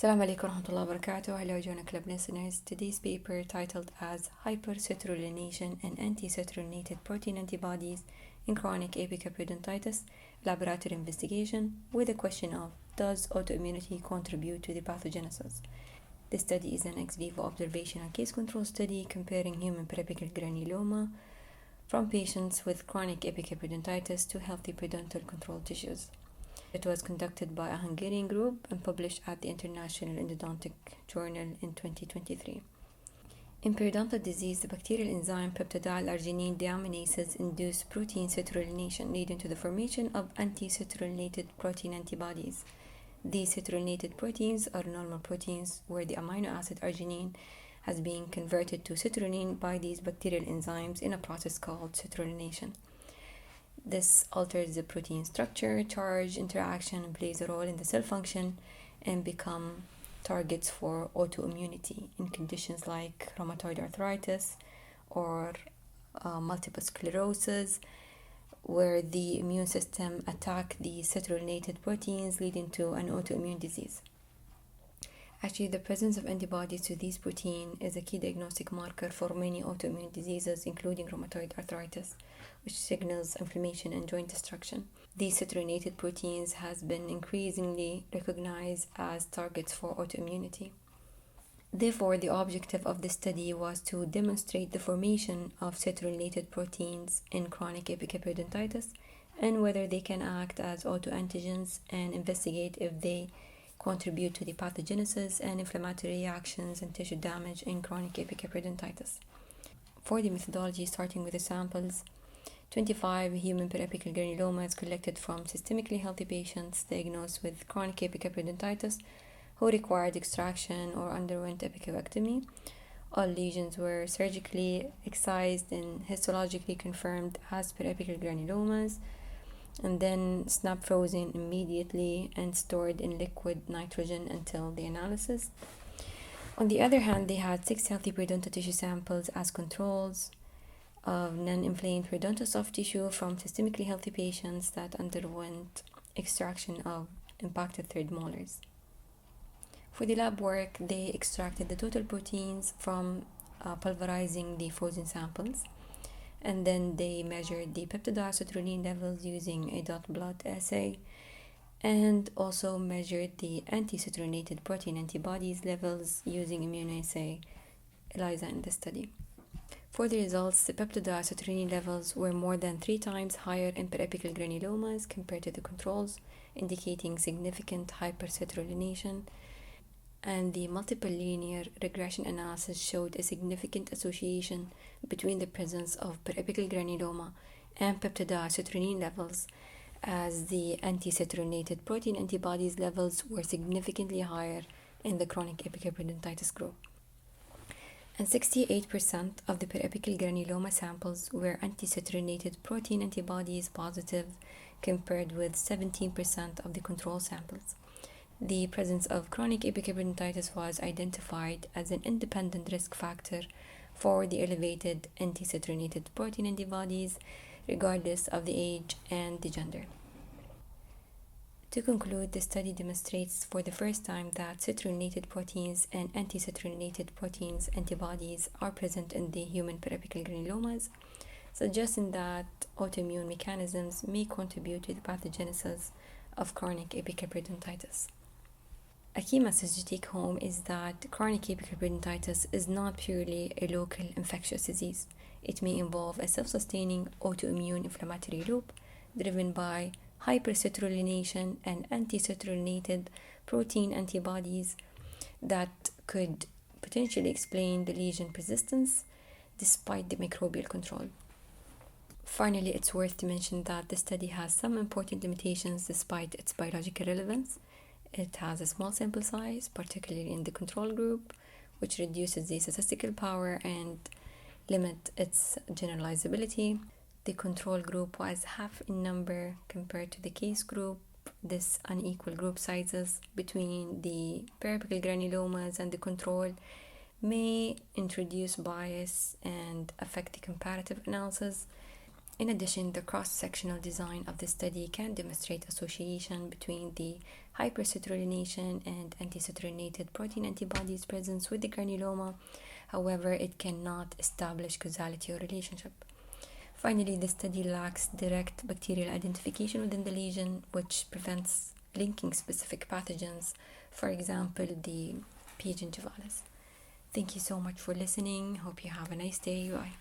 Assalamu alaikum warahmatullahi wabarakatuh. Hello Jonah Club listeners. Today's paper titled as Hypercitrullination and Anti-Citrullinated Protein Antibodies in Chronic Epicapodontitis Laboratory Investigation with the question of does autoimmunity contribute to the pathogenesis? This study is an ex vivo observational case control study comparing human periapical granuloma from patients with chronic epicapodontitis to healthy periodontal control tissues. It was conducted by a Hungarian group and published at the International Endodontic Journal in 2023. In periodontal disease, the bacterial enzyme peptidyl-arginine deaminases induce protein citrullination, leading to the formation of anti-citrullinated protein antibodies. These citrullinated proteins are normal proteins where the amino acid arginine has been converted to citrulline by these bacterial enzymes in a process called citrullination. This alters the protein structure, charge, interaction, and plays a role in the cell function and become targets for autoimmunity in conditions like rheumatoid arthritis or multiple sclerosis, where the immune system attack the citrullinated proteins, leading to an autoimmune disease. Actually, the presence of antibodies to these proteins is a key diagnostic marker for many autoimmune diseases, including rheumatoid arthritis, which signals inflammation and joint destruction. These citrullinated proteins has been increasingly recognized as targets for autoimmunity. Therefore, the objective of this study was to demonstrate the formation of citrullinated proteins in chronic epicapodontitis and whether they can act as autoantigens and investigate if they contribute to the pathogenesis and inflammatory reactions and tissue damage in chronic epicapodontitis. For the methodology, starting with the samples, 25 human periapical granulomas collected from systemically healthy patients diagnosed with chronic epicapodontitis who required extraction or underwent epicavectomy. All lesions were surgically excised and histologically confirmed as periapical granulomas, and then snap frozen immediately and stored in liquid nitrogen until the analysis. On the other hand, they had 6 healthy periodontal tissue samples as controls of non-inflamed periodontal soft tissue from systemically healthy patients that underwent extraction of impacted third molars. For the lab work, they extracted the total proteins from pulverizing the frozen samples, and then they measured the peptidylcitrulline levels using a dot blood assay, and also measured the anti-citrullinated protein antibodies levels using immunoassay ELISA in the study. For the results, the peptidylcitrulline levels were more than 3 times higher in periapical granulomas compared to the controls, indicating significant hypercitrullination, and the multiple linear regression analysis showed a significant association between the presence of periapical granuloma and peptidylcitrulline levels, as the anti-citrullinated protein antibodies levels were significantly higher in the chronic epicapodontitis group. And 68% of the periapical granuloma samples were anti-citrullinated protein antibodies positive, compared with 17% of the control samples. The presence of chronic epicapodontitis was identified as an independent risk factor for the elevated anti-citrullinated protein antibodies, regardless of the age and the gender. To conclude, the study demonstrates for the first time that citrullinated proteins and anti-citrullinated proteins antibodies are present in the human periapical granulomas, suggesting that autoimmune mechanisms may contribute to the pathogenesis of chronic epicapodontitis. A key message to take home is that chronic epicapodontitis is not purely a local infectious disease. It may involve a self-sustaining autoimmune inflammatory loop driven by hypercitrullination and anti-citrullinated protein antibodies that could potentially explain the lesion persistence despite the microbial control. Finally, it's worth to mention that the study has some important limitations despite its biological relevance. It has a small sample size, particularly in the control group, which reduces the statistical power and limit its generalizability. The control group was half in number compared to the case group. This unequal group sizes between the periapical granulomas and the control may introduce bias and affect the comparative analysis. In addition, the cross-sectional design of the study can demonstrate association between the hypercitrullination and anti-citrullinated protein antibodies presence with the granuloma. However, it cannot establish causality or relationship. Finally, the study lacks direct bacterial identification within the lesion, which prevents linking specific pathogens, for example, the P. gingivalis. Thank you so much for listening. Hope you have a nice day. Bye.